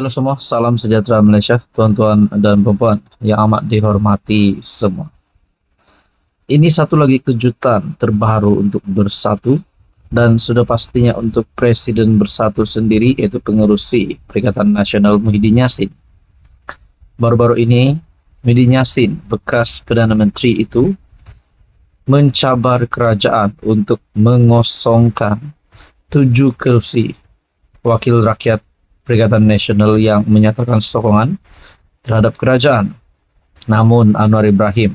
Halo semua, salam sejahtera Malaysia, tuan-tuan dan puan-puan yang amat dihormati semua. Ini satu lagi kejutan terbaru untuk Bersatu dan sudah pastinya untuk Presiden Bersatu sendiri, yaitu pengerusi Perikatan Nasional Muhyiddin Yassin. Baru-baru ini Muhyiddin Yassin, bekas Perdana Menteri itu, mencabar kerajaan untuk mengosongkan 7 kursi wakil rakyat Perikatan Nasional yang menyatakan sokongan terhadap kerajaan. Namun Anwar Ibrahim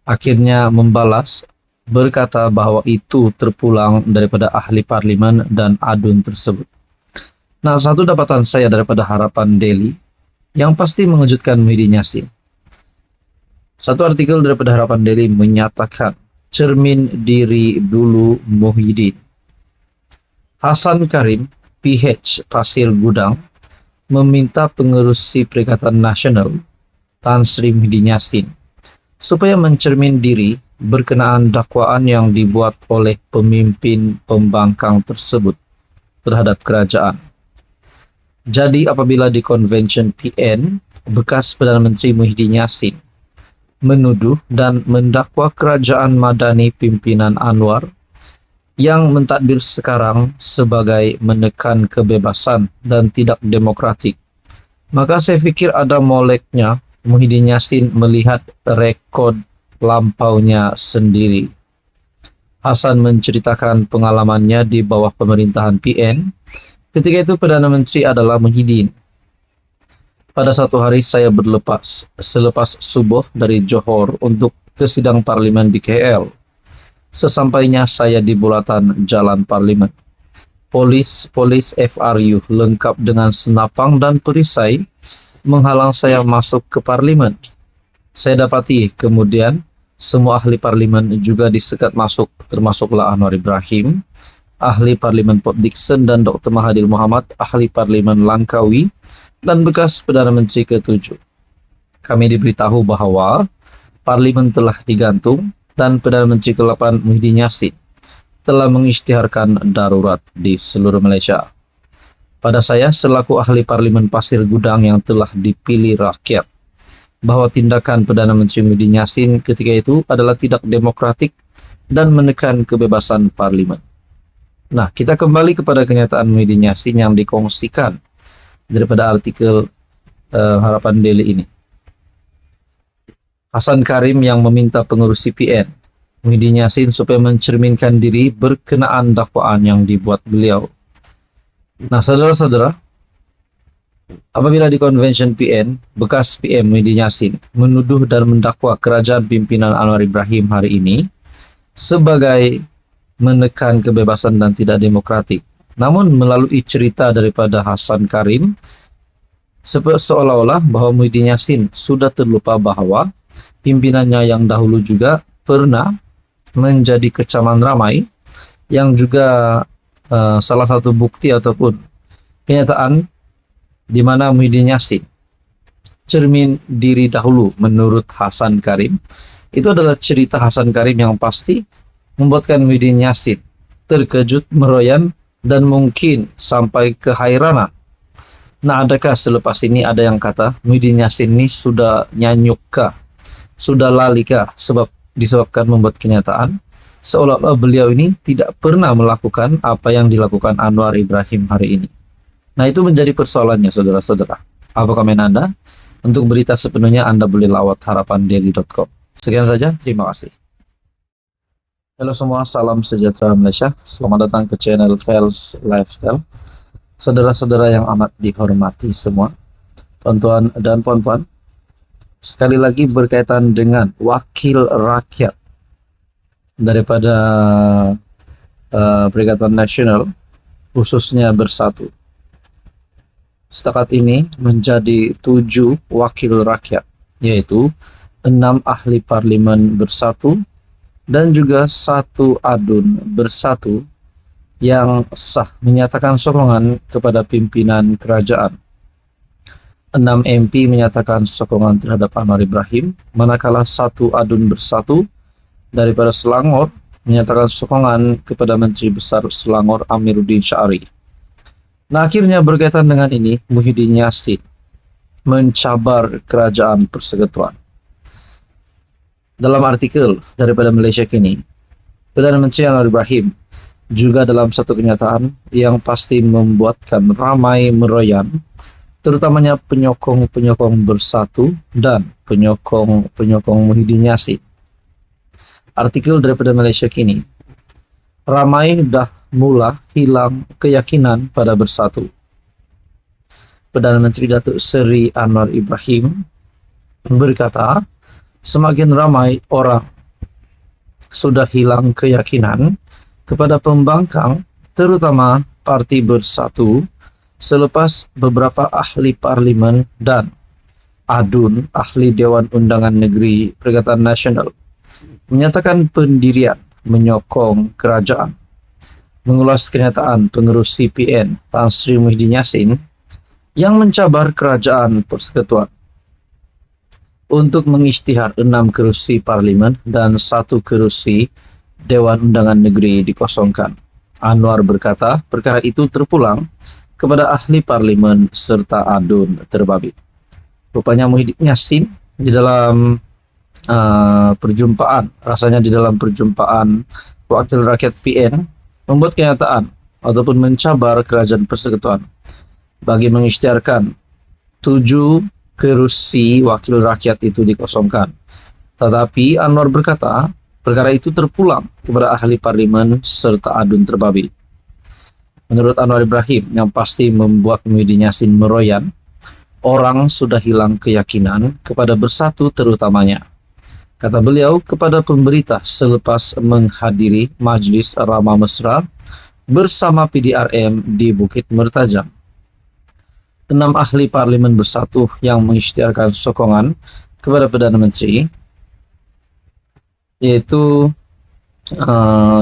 akhirnya membalas, berkata bahwa itu terpulang daripada ahli parlimen dan adun tersebut. Nah, satu dapatan saya daripada Harapan Daily yang pasti mengejutkan Muhyiddin Yassin. Satu artikel daripada Harapan Daily menyatakan, cermin diri dulu Muhyiddin. Hasan Karim, PH Pasir Gudang, meminta pengerusi Perikatan Nasional Tan Sri Muhyiddin Yassin supaya mencermin diri berkenaan dakwaan yang dibuat oleh pemimpin pembangkang tersebut terhadap kerajaan. Jadi apabila di Convention PN, bekas Perdana Menteri Muhyiddin Yassin menuduh dan mendakwa kerajaan Madani pimpinan Anwar yang mentadbir sekarang sebagai menekan kebebasan dan tidak demokratik, maka saya fikir ada moleknya Muhyiddin Yassin melihat rekod lampaunya sendiri. Hasan menceritakan pengalamannya di bawah pemerintahan PN. Ketika itu Perdana Menteri adalah Muhyiddin. Pada satu hari saya berlepas selepas subuh dari Johor untuk ke sidang parlimen di KL. Sesampainya saya di bulatan jalan parlimen, polis FRU lengkap dengan senapang dan perisai menghalang saya masuk ke parlimen. Saya dapati kemudian semua ahli parlimen juga disekat masuk, termasuklah Anwar Ibrahim, ahli parlimen Port Dickson, dan Dr. Mahathir Mohamad, ahli parlimen Langkawi, dan bekas Perdana Menteri ke-7. Kami diberitahu bahwa parlimen telah digantung dan Perdana Menteri ke-8 Muhyiddin Yassin telah mengisytiharkan darurat di seluruh Malaysia. Pada saya selaku ahli parlimen Pasir Gudang yang telah dipilih rakyat, bahwa tindakan Perdana Menteri Muhyiddin Yassin ketika itu adalah tidak demokratik dan menekan kebebasan parlimen. Nah, kita kembali kepada kenyataan Muhyiddin Yassin yang dikongsikan daripada artikel Harapan Daily ini. Hasan Karim yang meminta pengerusi PN Muhyiddin Yassin supaya mencerminkan diri berkenaan dakwaan yang dibuat beliau. Nah, saudara-saudara, apabila di Convention PN, bekas PM Muhyiddin Yassin menuduh dan mendakwa kerajaan pimpinan Anwar Ibrahim hari ini sebagai menekan kebebasan dan tidak demokratik. Namun melalui cerita daripada Hasan Karim, seolah-olah bahwa Muhyiddin Yassin sudah terlupa bahwa pimpinannya yang dahulu juga pernah menjadi kecaman ramai, yang juga salah satu bukti ataupun kenyataan di mana Muhyiddin Yassin cermin diri dahulu menurut Hasan Karim. Itu adalah cerita Hasan Karim yang pasti membuatkan Muhyiddin Yassin terkejut, meroyan, dan mungkin sampai kehairanan. Nah, adakah selepas ini ada yang kata Muhyiddin Yassin ini sudah nyanyukkah, sudah lalikah disebabkan membuat kenyataan seolah-olah beliau ini tidak pernah melakukan apa yang dilakukan Anwar Ibrahim hari ini. Nah, itu menjadi persoalannya, saudara-saudara. Apa komen Anda? Untuk berita sepenuhnya Anda boleh lawat harapandaily.com. Sekian saja, terima kasih. Halo semua, salam sejahtera Malaysia. Selamat datang ke channel Fels Lifestyle. Saudara-saudara yang amat dihormati semua, tuan-tuan dan puan-puan, sekali lagi berkaitan dengan wakil rakyat daripada Perikatan Nasional, khususnya Bersatu. Setakat ini menjadi 7 wakil rakyat, yaitu 6 ahli parlimen Bersatu dan juga 1 adun Bersatu yang sah menyatakan sokongan kepada pimpinan kerajaan. 6 MP menyatakan sokongan terhadap Anwar Ibrahim, manakala 1 adun Bersatu daripada Selangor menyatakan sokongan kepada Menteri Besar Selangor Amiruddin Syari. Nah, akhirnya berkaitan dengan ini, Muhyiddin Yassin mencabar kerajaan persekutuan. Dalam artikel daripada Malaysia Kini, Perdana Menteri Anwar Ibrahim juga dalam satu kenyataan yang pasti membuatkan ramai meroyan, terutamanya penyokong-penyokong Bersatu dan penyokong-penyokong Muhyiddin Yassin. Artikel daripada Malaysia Kini, ramai dah mula hilang keyakinan pada Bersatu. Perdana Menteri Datuk Seri Anwar Ibrahim berkata, semakin ramai orang sudah hilang keyakinan kepada pembangkang, terutama Parti Bersatu, selepas beberapa ahli parlimen dan ADUN, ahli Dewan Undangan Negeri Perikatan Nasional, menyatakan pendirian menyokong kerajaan. Mengulas kenyataan pengurus CPN Tan Sri Muhyiddin Yassin yang mencabar kerajaan persekutuan untuk mengisytihar 6 kerusi parlimen dan 1 kerusi Dewan Undangan Negeri dikosongkan. Anwar berkata perkara itu terpulang kepada ahli parlimen serta ADUN terbabit. Rupanya Muhyiddin Yassin di dalam rasanya di dalam perjumpaan Wakil Rakyat PN membuat kenyataan ataupun mencabar kerajaan persekutuan bagi mengisytiharkan 7 kerusi wakil rakyat itu dikosongkan. Tetapi Anwar berkata perkara itu terpulang kepada ahli parlimen serta ADUN terbabit. Menurut Anwar Ibrahim, yang pasti membuat Muhyiddin Yassin meroyan, orang sudah hilang keyakinan kepada Bersatu terutamanya. Kata beliau kepada pemberita selepas menghadiri Majlis Ramah Mesra bersama PDRM di Bukit Mertajam. 6 ahli parlimen Bersatu yang mengisytiharkan sokongan kepada Perdana Menteri, yaitu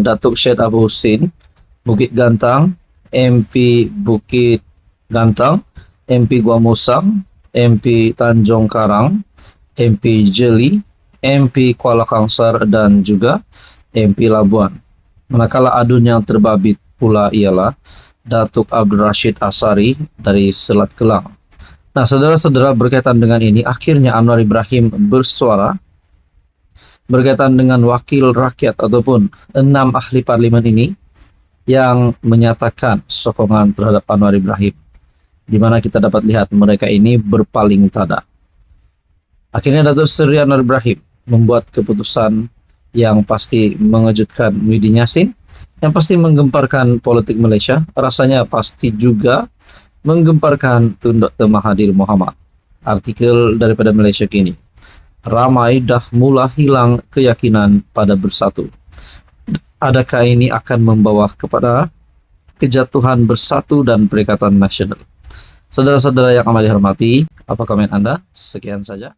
Datuk Syed Abu Husin, Bukit Gantang, MP Bukit Gantang, MP Gua Musang, MP Tanjung Karang, MP Jeli, MP Kuala Kangsar dan juga MP Labuan. Manakala ADUN yang terbabit pula ialah Datuk Abdul Rashid Asari dari Selat Kelang. Nah, saudara-saudara, berkaitan dengan ini, akhirnya Anwar Ibrahim bersuara berkaitan dengan wakil rakyat ataupun 6 ahli parlimen ini yang menyatakan sokongan terhadap Anwar Ibrahim, di mana kita dapat lihat mereka ini berpaling tada. Akhirnya Datuk Seri Anwar Ibrahim membuat keputusan yang pasti mengejutkan Muhyiddin Yassin, yang pasti menggemparkan politik Malaysia, rasanya pasti juga menggemparkan Tun Dr. Mahathir Mohamad. Artikel daripada Malaysia Kini, ramai dah mula hilang keyakinan pada Bersatu. Adakah ini akan membawa kepada kejatuhan Bersatu dan Perikatan Nasional? Saudara-saudara yang amat dihormati, apa komen Anda? Sekian saja.